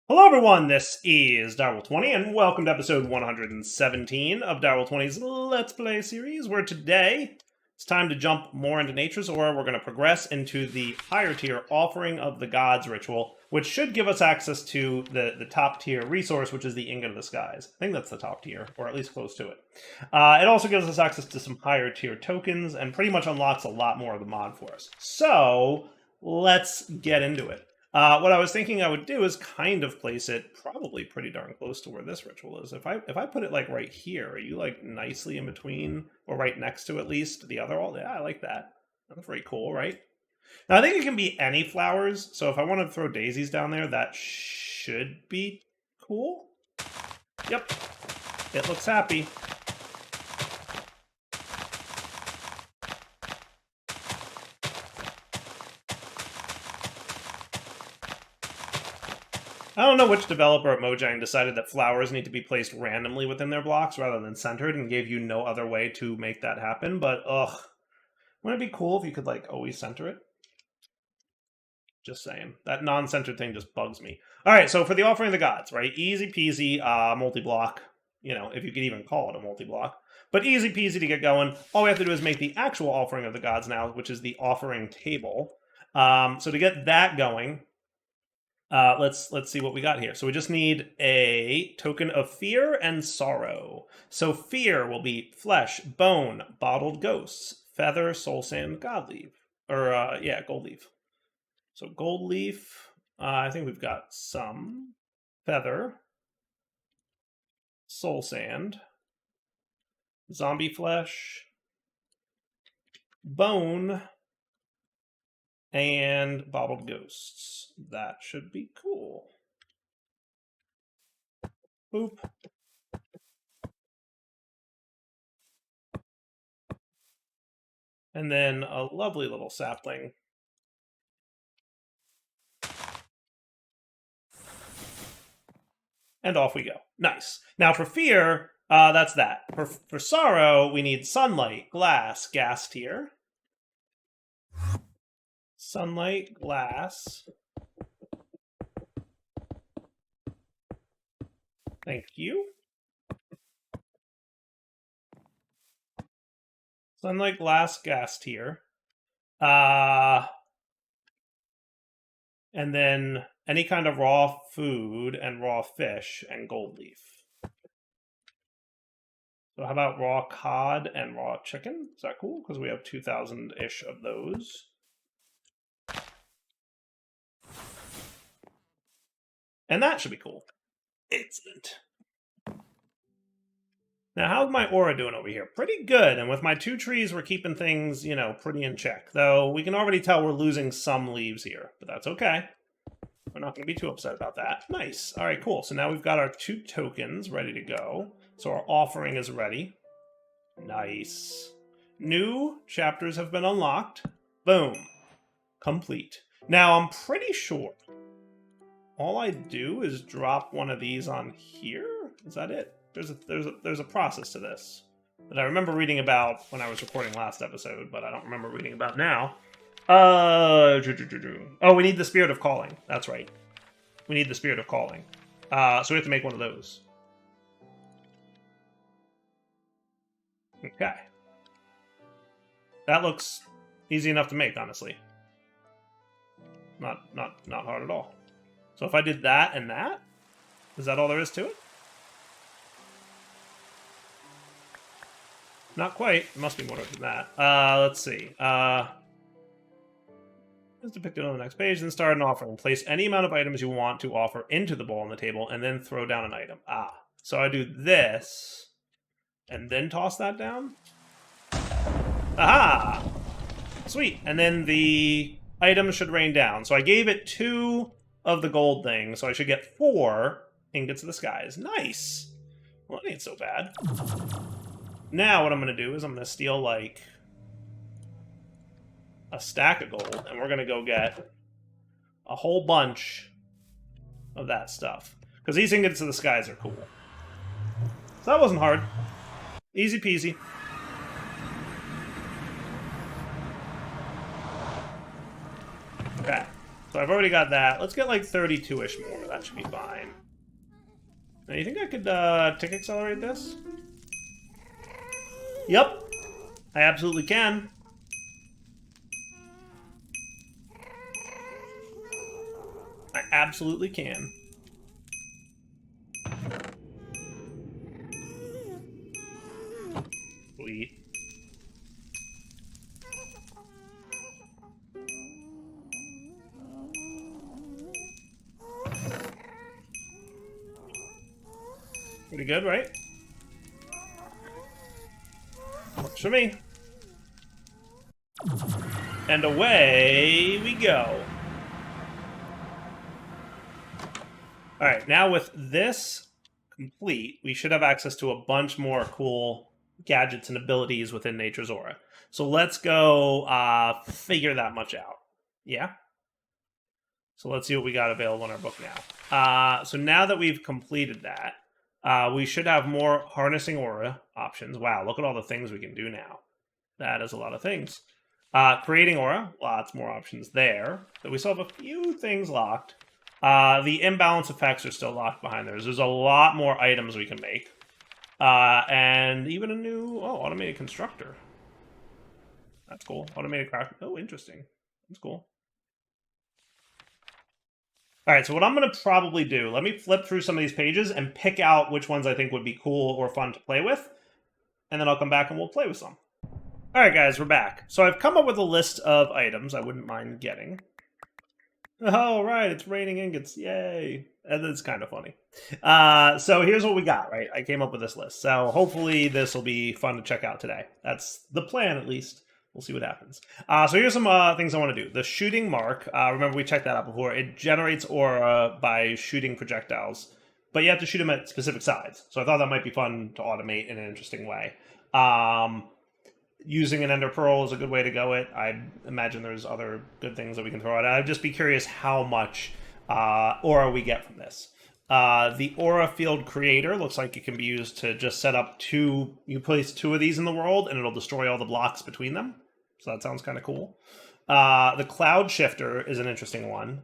Hello everyone, this is Direwolf20 and welcome to episode 117 of Direwolf20's Let's Play series, where today it's time to jump more into Nature's Aura. We're going to progress into the higher tier Offering of the Gods ritual, which should give us access to the top tier resource, which is the Ingot of the Skies. I think that's the top tier, or at least close to it. It also gives us access to some higher tier tokens and pretty much unlocks a lot more of the mod for us. So, let's get into it. What I was thinking I would do is kind of place it probably pretty darn close to where this ritual is. If I put it like right here, are you like nicely in between or right next to at least the other wall? Yeah, I like that. That's very cool, right? Now I think it can be any flowers. So if I want to throw daisies down there, that should be cool. Yep, it looks happy. I don't know which developer at Mojang decided that flowers need to be placed randomly within their blocks rather than centered and gave you no other way to make that happen, but ugh. Wouldn't it be cool if you could, like, always center it? Just saying. That non-centered thing just bugs me. Alright, so for the Offering of the Gods, right? Easy peasy, multi-block. You know, if you could even call it a multi-block. But easy peasy to get going. All we have to do is make the actual Offering of the Gods now, which is the offering table. So to get that going, let's see what we got here. So we just need a token of fear and sorrow. So fear will be flesh, bone, bottled ghosts, feather, soul sand, god leaf. Or, yeah, gold leaf. So gold leaf, I think we've got some. Feather, soul sand, zombie flesh, bone, and bottled ghosts. That should be cool. Boop. And then a lovely little sapling. And off we go. Nice. Now for fear, that's that. For sorrow, we need sunlight, glass, gas tier. Sunlight, glass. Thank you. Sunlight, glass, gas tier. And then any kind of raw food and raw fish and gold leaf. So how about raw cod and raw chicken? Is that cool? Because we have 2,000-ish of those. And that should be cool. Excellent. Now, how's my aura doing over here? Pretty good, and with my 2 trees, we're keeping things, you know, pretty in check. Though, we can already tell we're losing some leaves here, but that's okay. We're not going to be too upset about that. Nice. All right, cool. So now we've got our 2 tokens ready to go. So our offering is ready. Nice. New chapters have been unlocked. Boom. Complete. Now, I'm pretty sure all I do is drop one of these on here. Is that it? There's a process to this that I remember reading about when I was recording last episode, but I don't remember reading about now. Oh, we need the Spirit of Calling. That's right. We need the Spirit of Calling. So we have to make one of those. Okay. That looks easy enough to make, honestly. Not hard at all. So if I did that and that, is that all there is to it? Not quite. It must be more than that. Let's see. It's depicted on the next page. Then start an offering. Place any amount of items you want to offer into the bowl on the table, and then throw down an item. So I do this, and then toss that down? Aha! Sweet. And then the items should rain down. So I gave it 2 of the gold thing, so I should get 4 ingots of the skies. Nice! Well, that ain't so bad. Now what I'm going to do is I'm going to steal, like, a stack of gold, and we're going to go get a whole bunch of that stuff. Because these ingots of the skies are cool. So that wasn't hard. Easy peasy. Okay. So I've already got that. Let's get like 32-ish more. That should be fine. Now, you think I could tick accelerate this? Yep. I absolutely can. I absolutely can. Sweet. Pretty good, right? Works for me. And away we go. Alright, now with this complete, we should have access to a bunch more cool gadgets and abilities within Nature's Aura. So let's go figure that much out. Yeah? So let's see what we got available in our book now. So now that we've completed that, we should have more harnessing aura options. Wow, look at all the things we can do now. That is a lot of things. Creating aura, lots more options there. But we still have a few things locked. The imbalance effects are still locked behind there. There's a lot more items we can make. And even a new, automated constructor. That's cool. Automated craft. Oh, interesting. That's cool. All right, so what I'm going to probably do, let me flip through some of these pages and pick out which ones I think would be cool or fun to play with. And then I'll come back and we'll play with some. All right, guys, we're back. So I've come up with a list of items I wouldn't mind getting. Oh, right, it's raining ingots. Yay. And it's kind of funny. So here's what we got, right? I came up with this list. So hopefully this will be fun to check out today. That's the plan, at least. We'll see what happens. So here's some things I want to do. The shooting mark. Remember, we checked that out before. It generates aura by shooting projectiles. But you have to shoot them at specific sides. So I thought that might be fun to automate in an interesting way. Using an ender pearl is a good way to go it. I imagine there's other good things that we can throw out. I'd just be curious how much aura we get from this. The aura field creator looks like it can be used to just set up you place 2 of these in the world and it'll destroy all the blocks between them. So that sounds kind of cool. The cloud shifter is an interesting one.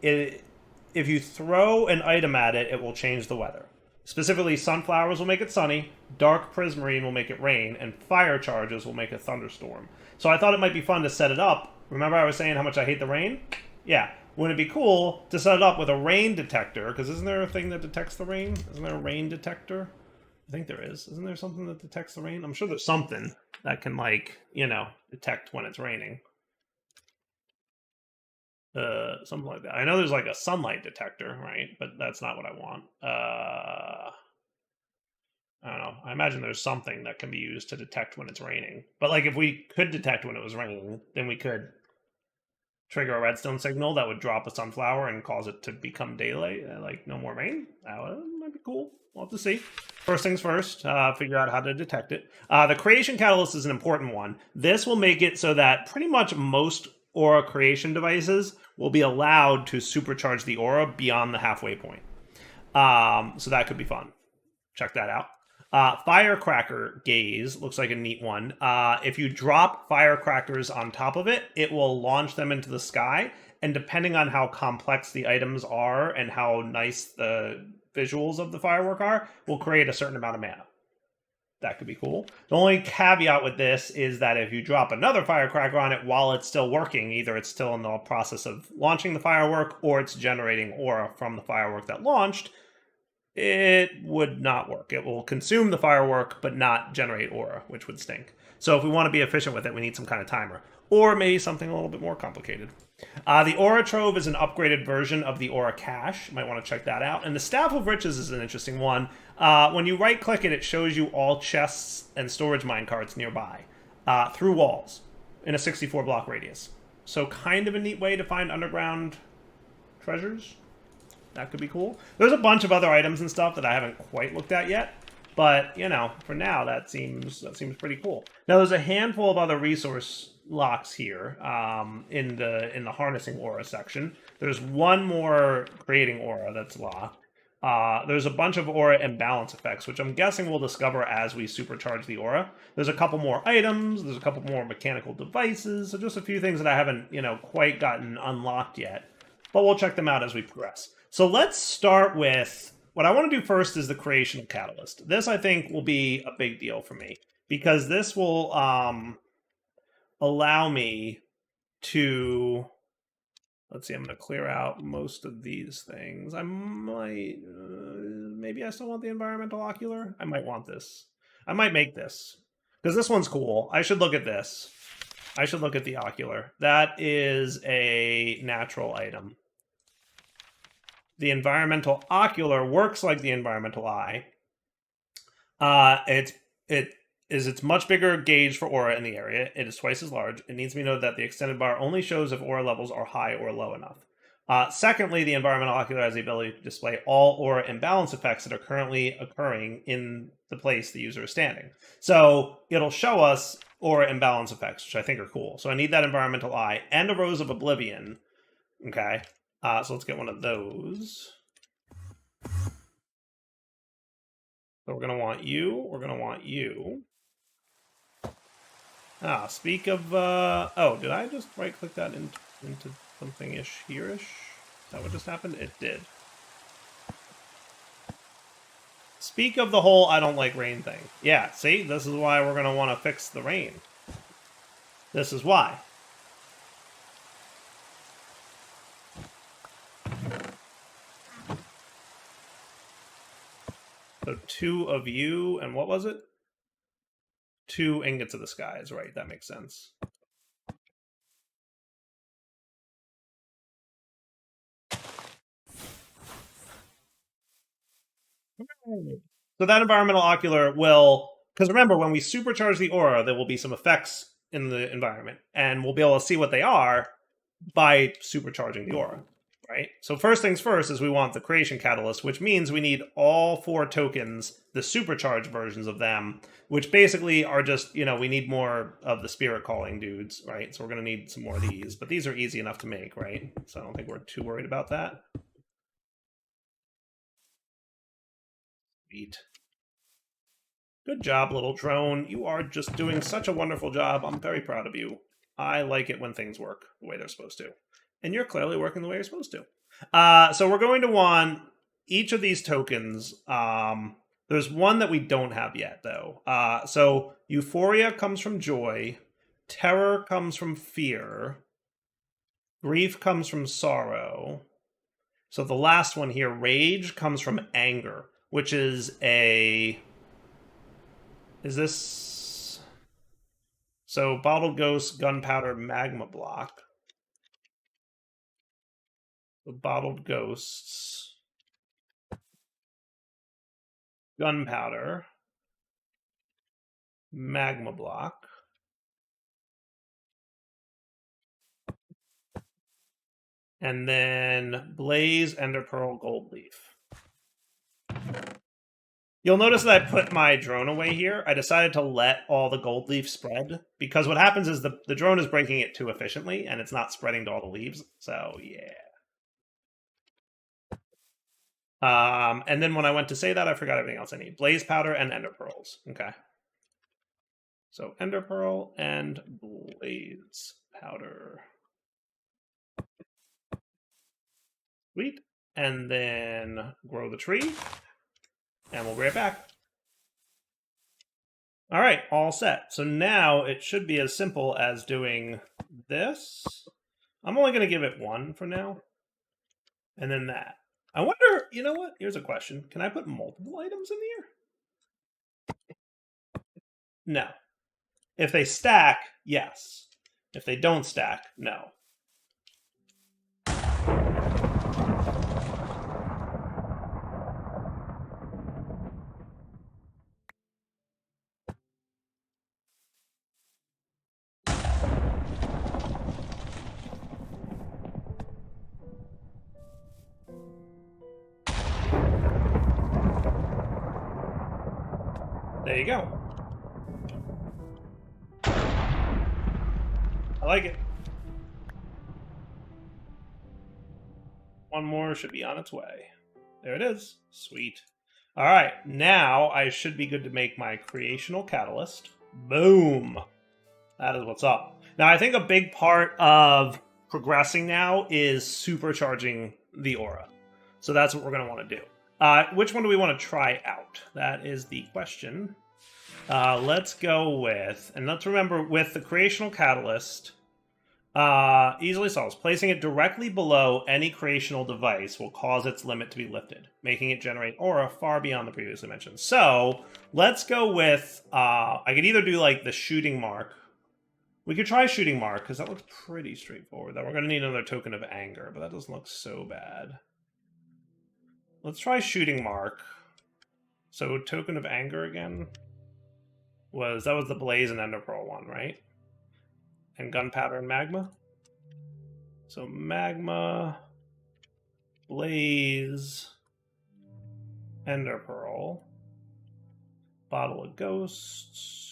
If you throw an item at it, it will change the weather. Specifically, sunflowers will make it sunny, dark prismarine will make it rain, and fire charges will make a thunderstorm. So I thought it might be fun to set it up. Remember I was saying how much I hate the rain? Yeah. Wouldn't it be cool to set it up with a rain detector? Because isn't there a thing that detects the rain? Isn't there a rain detector? I think there is. Isn't there something that detects the rain? I'm sure there's something that can, detect when it's raining. Something like that. I know there's like a sunlight detector, right? But that's not what I want. I don't know. I imagine there's something that can be used to detect when it's raining. But like if we could detect when it was raining, then we could trigger a redstone signal that would drop a sunflower and cause it to become daylight. Like no more rain. That might be cool. We'll have to see. First things first, figure out how to detect it. The creation catalyst is an important one. This will make it so that pretty much most aura creation devices will be allowed to supercharge the aura beyond the halfway point. So that could be fun. Check that out. Firecracker gaze looks like a neat one. If you drop firecrackers on top of it, it will launch them into the sky. And depending on how complex the items are and how nice the visuals of the firework are, will create a certain amount of mana. That could be cool. The only caveat with this is that if you drop another firecracker on it while it's still working, either it's still in the process of launching the firework or it's generating aura from the firework that launched, it would not work. It will consume the firework but not generate aura, which would stink. So if we want to be efficient with it, we need some kind of timer. Or maybe something a little bit more complicated. The Aura Trove is an upgraded version of the Aura Cache. You might want to check that out. And the Staff of Riches is an interesting one. When you right-click it, it shows you all chests and storage minecarts nearby through walls in a 64-block radius. So kind of a neat way to find underground treasures. That could be cool. There's a bunch of other items and stuff that I haven't quite looked at yet. But, for now, that seems pretty cool. Now, there's a handful of other resource locks here in the harnessing aura section. There's one more creating aura that's locked. there's a bunch of aura imbalance effects, which I'm guessing we'll discover as we supercharge the aura. There's a couple more items, there's a couple more mechanical devices, so just a few things that I haven't, quite gotten unlocked yet. But we'll check them out as we progress. So let's start with, what I want to do first is the creational catalyst. This, I think, will be a big deal for me, because this will allow me to... Let's see, I'm going to clear out most of these things. I might... maybe I still want the environmental ocular? I might want this. I might make this. Because this one's cool. I should look at this. I should look at the ocular. That is a natural item. The environmental ocular works like the environmental eye. It's much bigger gauge for aura in the area. It is twice as large. It needs to be noted that the extended bar only shows if aura levels are high or low enough. Secondly, the environmental ocular has the ability to display all aura imbalance effects that are currently occurring in the place the user is standing. So it'll show us aura imbalance effects, which I think are cool. So I need that environmental eye and a Rose of Oblivion. Okay, so let's get one of those. So we're going to want you. We're going to want you. Speak of... oh, did I just right-click that into something-ish here-ish? Is that what just happened? It did. Speak of the whole I don't like rain thing. Yeah, see? This is why we're going to want to fix the rain. This is why. So 2 of you, and what was it? 2 ingots of the skies, right? That makes sense. So that environmental ocular will... Because remember, when we supercharge the aura, there will be some effects in the environment, and we'll be able to see what they are by supercharging the aura, right? So first things first is we want the creation catalyst, which means we need all 4 tokens, the supercharged versions of them, which basically are just, we need more of the spirit calling dudes, right? So we're going to need some more of these, but these are easy enough to make, right? So I don't think we're too worried about that. Sweet. Good job, little drone. You are just doing such a wonderful job. I'm very proud of you. I like it when things work the way they're supposed to. And you're clearly working the way you're supposed to. So we're going to want each of these tokens. There's one that we don't have yet, though. So euphoria comes from joy. Terror comes from fear. Grief comes from sorrow. So the last one here, rage, comes from anger, which is a... Is this... So bottled ghost, gunpowder, magma block. The bottled ghosts, gunpowder, magma block, and then blaze, ender pearl, gold leaf. You'll notice that I put my drone away here. I decided to let all the gold leaf spread, because what happens is the drone is breaking it too efficiently, and it's not spreading to all the leaves, so yeah. And then when I went to say that, I forgot everything else I need. Blaze powder and ender pearls. Okay. So ender pearl and blaze powder. Sweet. And then grow the tree. And we'll be right back. All right, all set. So now it should be as simple as doing this. I'm only going to give it 1 for now. And then that. I wonder, you know what? Here's a question. Can I put multiple items in here? No. If they stack, yes. If they don't stack, no. There you go. I like it. One more should be on its way. There it is. Sweet. All right, now I should be good to make my creational catalyst. Boom. That is what's up. Now, I think a big part of progressing now is supercharging the aura. So that's what we're going to want to do. Which one do we want to try out? That is the question. Let's go with, and let's remember with the creational catalyst, easily solves. Placing it directly below any creational device will cause its limit to be lifted, making it generate aura far beyond the previously mentioned. So let's go with, I could either do like the shooting mark. We could try shooting mark, because that looks pretty straightforward. Then we're going to need another token of anger, but that doesn't look so bad. Let's try shooting mark. So token of anger again was, that was the blaze and ender pearl one, right? And gunpowder and magma. So magma, blaze, ender pearl, bottle of ghosts.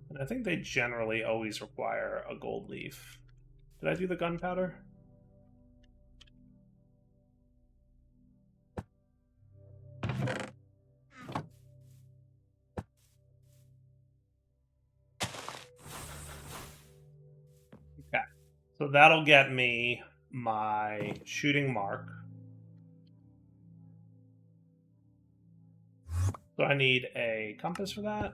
And I think they generally always require a gold leaf. Did I do the gunpowder? Okay, so that'll get me my shooting mark. So I need a compass for that.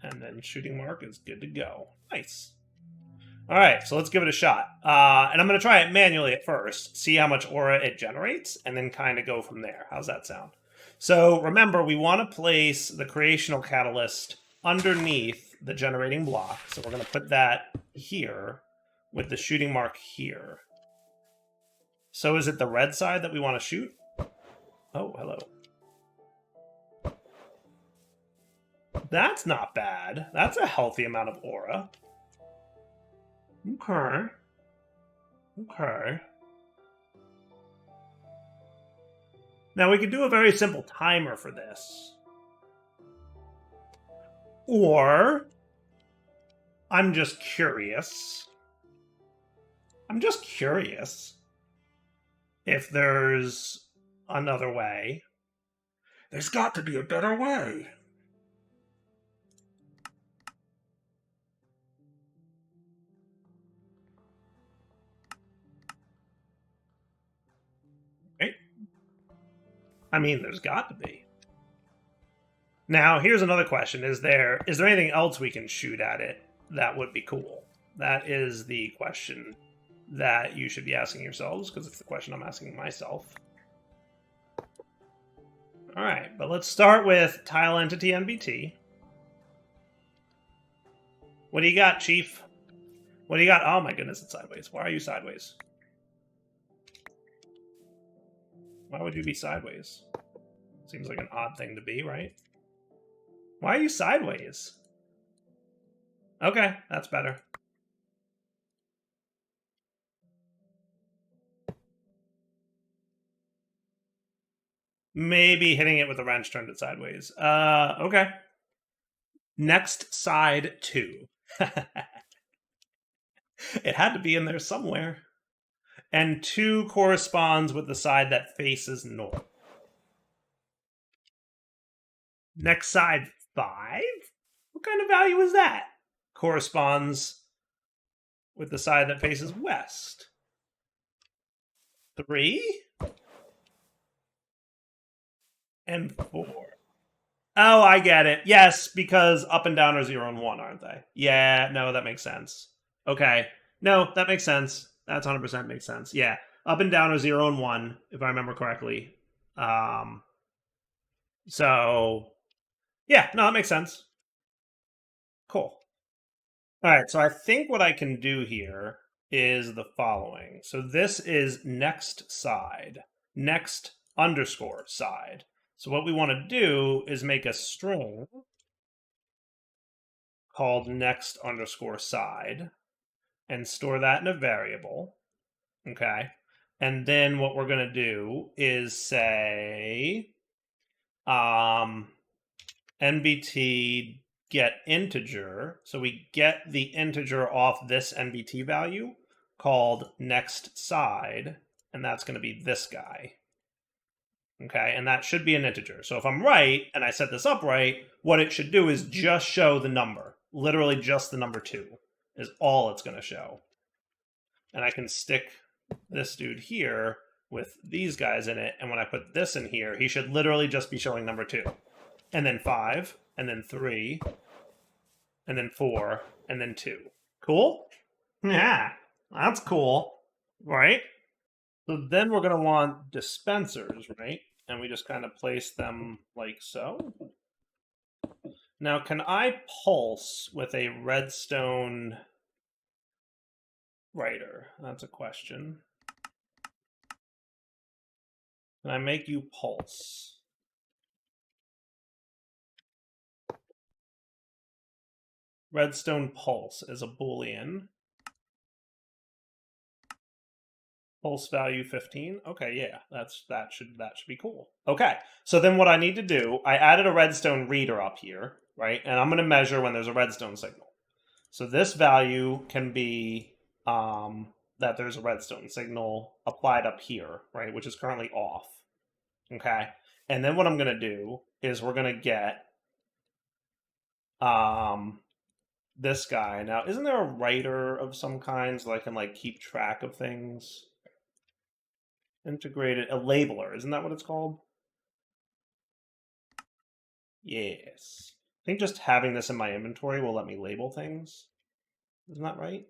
And then shooting mark is good to go. Nice. All right, so let's give it a shot. And I'm going to try it manually at first, see how much aura it generates, and then kind of go from there. How's that sound? So remember, we want to place the creational catalyst underneath the generating block. So we're going to put that here with the shooting mark here. So is it the red side that we want to shoot? Oh, hello. That's not bad. That's a healthy amount of aura. Okay. Okay. Now we could do a very simple timer for this. Or, I'm just curious. If there's another way. There's got to be a better way. I mean, there's got to be. Now, here's another question. Is there anything else we can shoot at it that would be cool? That is the question that you should be asking yourselves, because it's the question I'm asking myself. All right, but let's start with tile entity NBT. What do you got, Chief? What do you got? Oh my goodness, it's sideways. Why are you sideways? Why would you be sideways? Seems like an odd thing to be, right? Why are you sideways? Okay, that's better. Maybe hitting it with a wrench turned it sideways. Okay. Next side 2. It had to be in there somewhere. And 2 corresponds with the side that faces north. Next side 5? What kind of value is that? Corresponds with the side that faces west. 3? And 4. Oh, I get it. Yes, because up and down are 0 and 1, aren't they? Yeah, no, that makes sense. Okay. No, that makes sense. That's 100% makes sense. Yeah. Up and down are 0 and 1, if I remember correctly. So, yeah, no, that makes sense. Cool. All right, so I think what I can do here is the following. So this is next side, next underscore side. So what we want to do is make a string called next underscore side and store that in a variable. Okay. And then what we're going to do is say NBT get integer. So we get the integer off this NBT value called next side, and that's going to be this guy. Okay, and that should be an integer. So if I'm right, and I set this up right, what it should do is just show the number. Literally just the number 2 is all it's going to show. And I can stick this dude here with these guys in it, and when I put this in here, he should literally just be showing number 2. And then 5, and then 3, and then 4, and then 2. Cool? Yeah, that's cool, right? So then we're going to want dispensers, right? And we just kind of place them like so. Now, can I pulse with a redstone writer? That's a question. Can I make you pulse? Redstone pulse is a Boolean. Pulse value 15. Okay, yeah, that should be cool. Okay, so then what I need to do, I added a redstone reader up here, right? And I'm going to measure when there's a redstone signal. So this value can be that there's a redstone signal applied up here, right? Which is currently off. Okay, and then what I'm going to do is we're going to get this guy. Now, isn't there a writer of some kind so I can like keep track of things? Integrated, a labeler, isn't that what it's called? Yes. I think just having this in my inventory will let me label things. Isn't that right?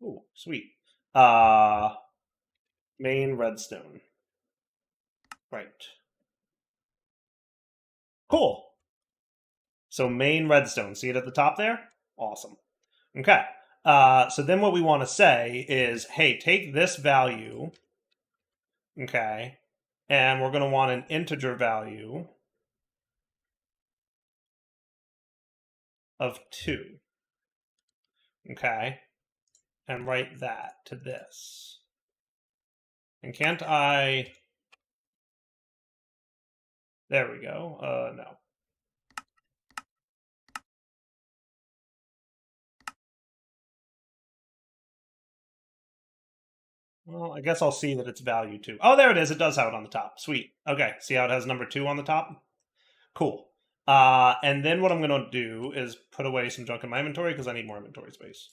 Oh, sweet. Main redstone. Right. Cool. So main redstone, see it at the top there? Awesome. Okay. So then what we want to say is, hey, take this value, okay, and we're going to want an integer value of 2, okay, and write that to this. And can't I... There we go. No. Well, I guess I'll see that it's value 2. Oh, there it is. It does have it on the top. Sweet. Okay, see how it has number 2 on the top? Cool. And then what I'm going to do is put away some junk in my inventory because I need more inventory space.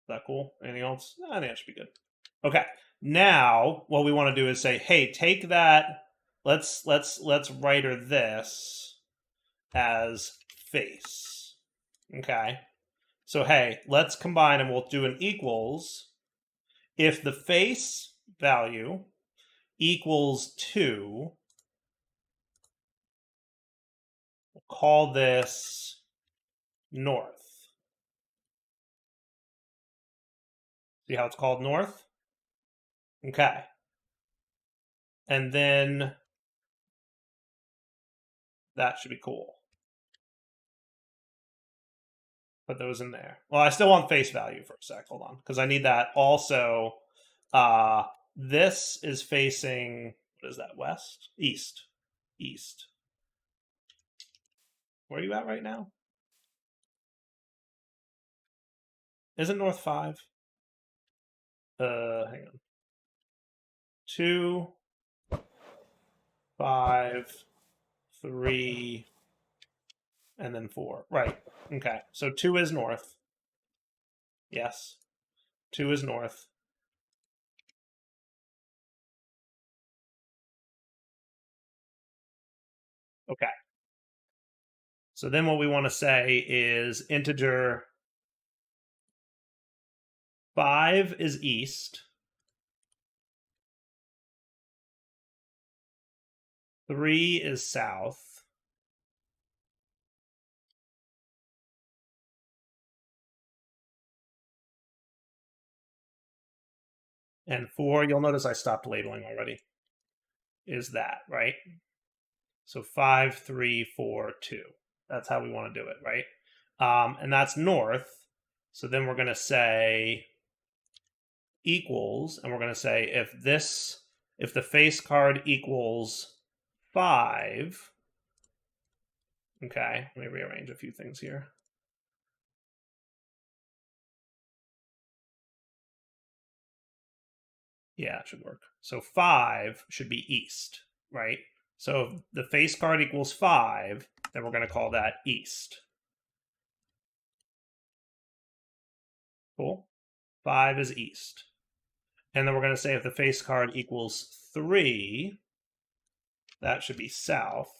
Is that cool? Anything else? I think that should be good. Okay. Now, what we want to do is say, hey, take that. Let's writer this as face. Okay. So, hey, let's combine and we'll do an equals. If the face value equals 2, we'll call this north. See how it's called north? Okay. And then that should be cool. Put those in there. Well, I still want face value for a sec. Hold on, because I need that also. This is facing, what is that, west? East. East. Where are you at right now? Isn't north 5? Hang on. 2, 5, 3, and then 4. Right. Okay. So 2 is north. Yes. 2 is north. Okay. So then what we want to say is integer 5 is east. 3 is south. And 4, you'll notice I stopped labeling already, is that, right? So 5, 3, 4, 2. That's how we want to do it, right? And that's north. So then we're going to say equals, and we're going to say if the face card equals 5, Okay, let me rearrange a few things here. Yeah, it should work. So 5 should be east, right? So if the face card equals 5, then we're going to call that east. Cool. 5 is east. And then we're going to say if the face card equals 3, that should be south.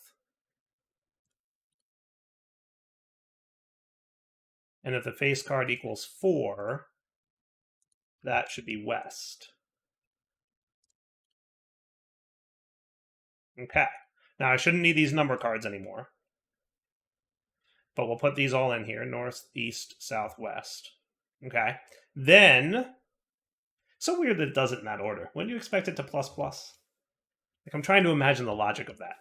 And if the face card equals 4, that should be west. Okay. Now I shouldn't need these number cards anymore. But we'll put these all in here. North, east, south, west. Okay. Then, so weird that it does it in that order. When do you expect it to plus plus? Like I'm trying to imagine the logic of that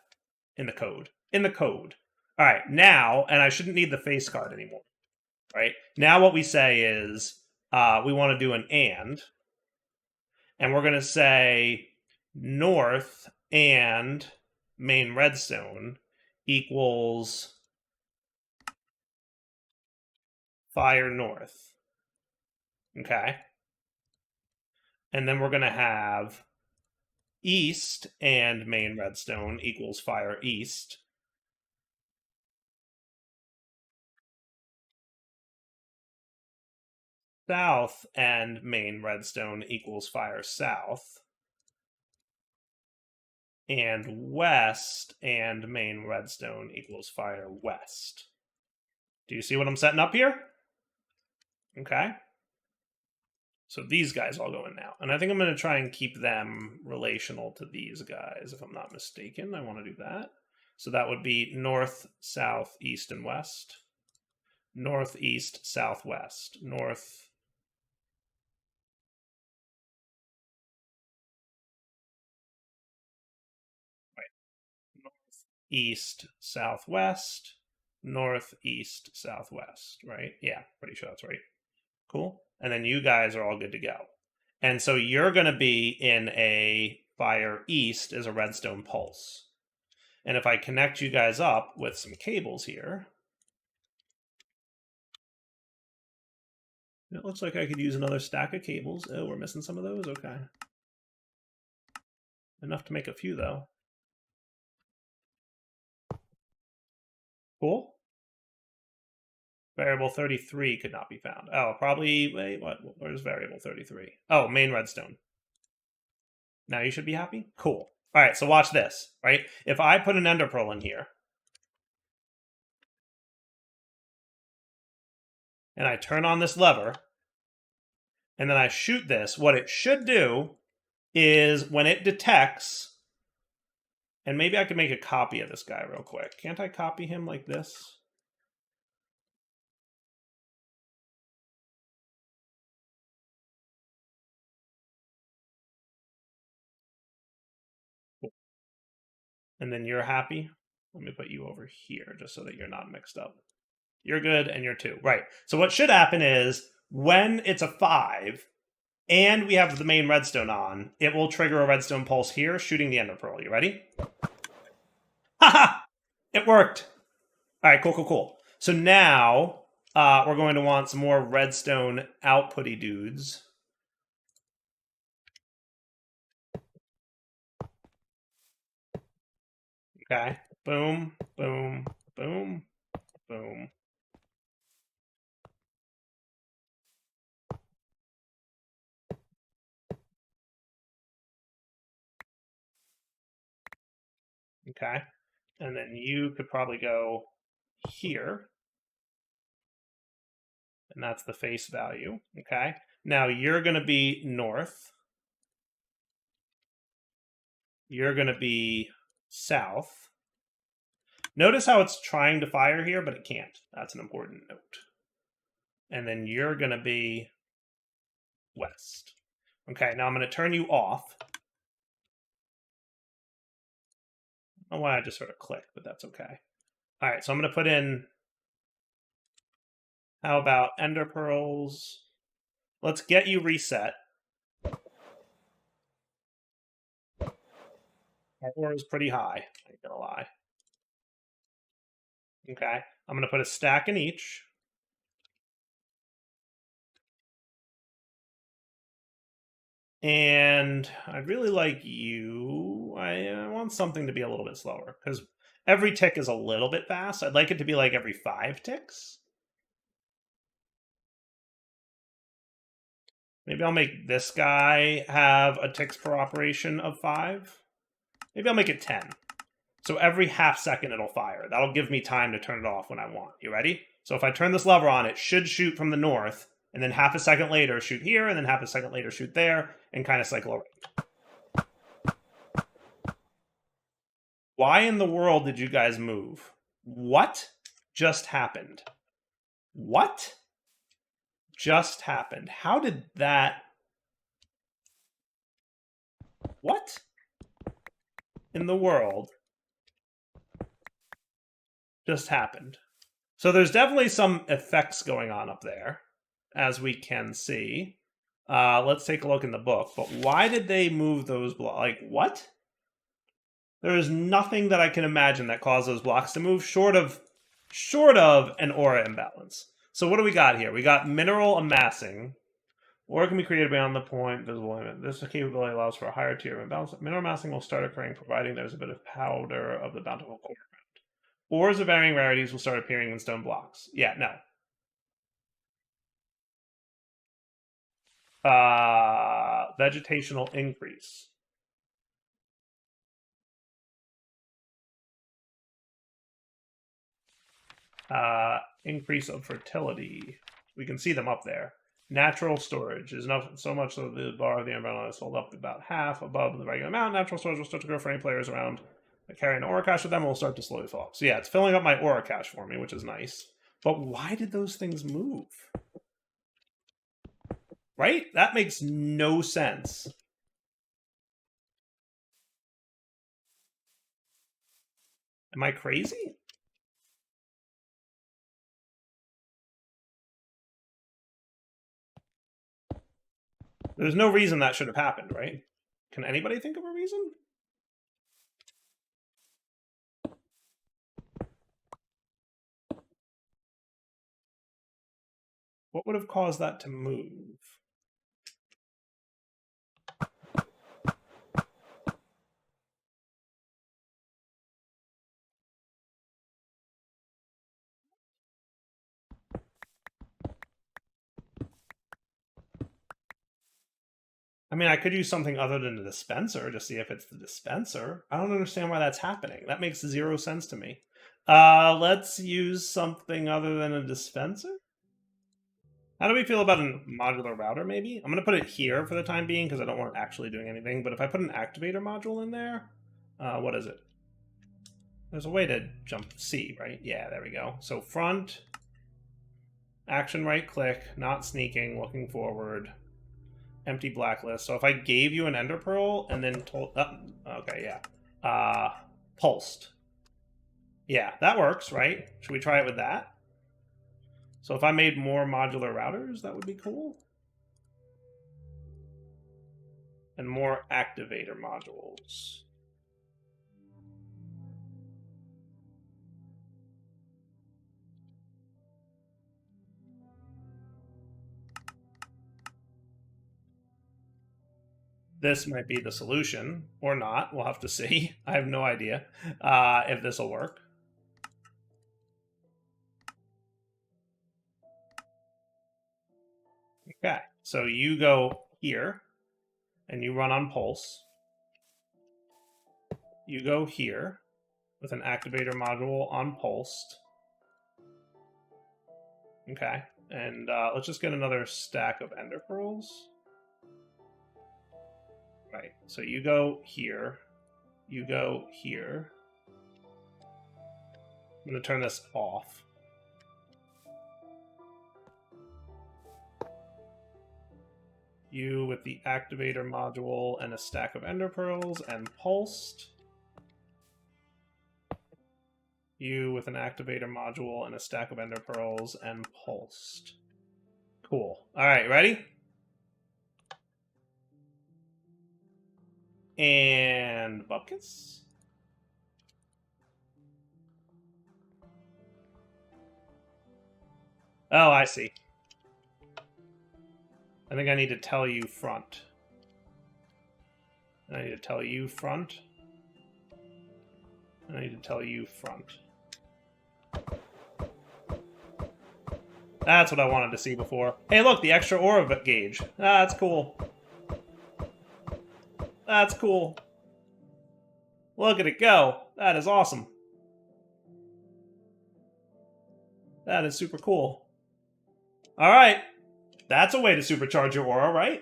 in the code. In the code. All right, now, and I shouldn't need the face card anymore. Right? Now what we say is we want to do an and we're going to say north and main redstone equals fire north. Okay. And then we're going to have east and main redstone equals fire east. South and main redstone equals fire south. And west and main redstone equals fire west. Do you see what I'm setting up here? Okay. So these guys all go in now. And I think I'm going to try and keep them relational to these guys, if I'm not mistaken. I want to do that. So that would be north, south, east, and west. North, east, southwest. North, east, southwest, northeast, southwest, right? Yeah, pretty sure that's right. Cool. And then you guys are all good to go. And so you're going to be in a fire east as a redstone pulse. And if I connect you guys up with some cables here, it looks like I could use another stack of cables. Oh, we're missing some of those? Okay. Enough to make a few, though. Cool. Variable 33 could not be found. Oh, probably, wait, what? Where's variable 33? Oh, main redstone. Now you should be happy? Cool. All right, so watch this, right? If I put an ender pearl in here, and I turn on this lever, and then I shoot this, what it should do is when it detects, and maybe I can make a copy of this guy real quick. Can't I copy him like this? And then you're happy. Let me put you over here just so that you're not mixed up. You're good and you're 2. Right. So what should happen is when it's a 5 and we have the main redstone on, it will trigger a redstone pulse here, shooting the ender pearl. You ready? Haha! It worked. All right, cool. So now we're going to want some more redstone outputty dudes. Okay. Boom, boom, boom, boom. Okay. And then you could probably go here. And that's the face value. Okay. Now you're going to be north. You're going to be south. Notice how it's trying to fire here, but it can't. That's an important note. And then you're going to be west. Okay, now I'm going to turn you off. I don't know why I just sort of clicked, but that's okay. All right, so I'm going to put in, how about ender pearls? Let's get you reset. Our ore is pretty high, I ain't gonna lie. Okay, I'm going to put a stack in each. And I'd really like you. I want something to be a little bit slower because every tick is a little bit fast. I'd like it to be like every 5 ticks. Maybe I'll make this guy have a ticks per operation of 5. Maybe I'll make it 10. So every half second it'll fire. That'll give me time to turn it off when I want. You ready? So if I turn this lever on, it should shoot from the north, and then half a second later shoot here, and then half a second later shoot there, and kind of cycle around. Why in the world did you guys move? What just happened? What just happened? How did that... What in the world just happened? So there's definitely some effects going on up there, as we can see. Let's take a look in the book. But why did they move those blocks? Like, what? There is nothing that I can imagine that caused those blocks to move short of an aura imbalance. So what do we got here? We got mineral amassing. Aura can be created beyond the point visible limit. This capability allows for a higher tier of imbalance. Mineral amassing will start occurring providing there's a bit of powder of the bountiful core. Ores of varying rarities will start appearing in stone blocks. Yeah, no. Vegetational increase. Increase of fertility. We can see them up there. Natural storage is not so much so the bar of the environment is sold up about half above the regular amount. Natural storage will start to grow for any players around that carry an aura cache with them. Will start to slowly fall. So yeah, it's filling up my aura cache for me, which is nice. But why did those things move? Right? That makes no sense. Am I crazy? There's no reason that should have happened, right? Can anybody think of a reason? What would have caused that to move? I mean, I could use something other than the dispenser to see if it's the dispenser. I don't understand why that's happening. That makes 0 sense to me. Let's use something other than a dispenser. How do we feel about a modular router, maybe? I'm going to put it here for the time being because I don't want it actually doing anything. But if I put an activator module in there, what is it? There's a way to jump C, right? Yeah, there we go. So front, action right click, not sneaking, looking forward. Empty blacklist. So if I gave you an ender pearl and then told, okay, yeah, pulsed. Yeah, that works, right? Should we try it with that? So if I made more modular routers, that would be cool. And more activator modules. This might be the solution, or not. We'll have to see. I have no idea if this will work. Okay, so you go here, and you run on pulse. You go here with an activator module on pulsed. Okay, and let's just get another stack of ender pearls. Right, so you go here, you go here. I'm going to turn this off. You with the activator module and a stack of ender pearls and pulsed. You with an activator module and a stack of ender pearls and pulsed. Cool. All right, ready? And Bupkis. Oh, I see. I think I need to tell you front. I need to tell you front. I need to tell you front. That's what I wanted to see before. Hey, look, the extra aura gauge. Ah, that's cool. That's cool. Look at it go. That is awesome. That is super cool. All right. That's a way to supercharge your aura, right?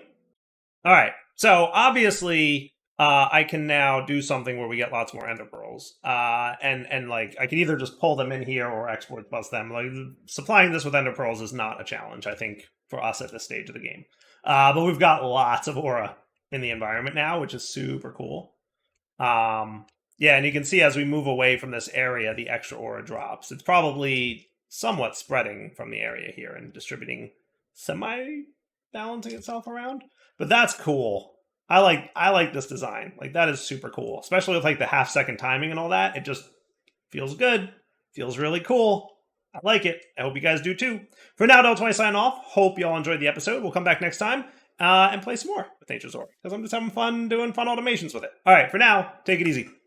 All right. So, obviously, I can now do something where we get lots more ender pearls. And like, I can either just pull them in here or export bust them. Like, supplying this with ender pearls is not a challenge, I think, for us at this stage of the game. But we've got lots of aura in the environment now, which is super cool. Yeah, and you can see as we move away from this area, the extra aura drops. It's probably somewhat spreading from the area here and distributing, semi-balancing itself around. But that's cool. I like this design. Like, that is super cool, especially with like the half-second timing and all that. It just feels good. Feels really cool. I like it. I hope you guys do too. For now, Del20 sign off. Hope you all enjoyed the episode. We'll come back next time and play some more with Nature's Aura, because I'm just having fun doing fun automations with it. All right, for now, take it easy.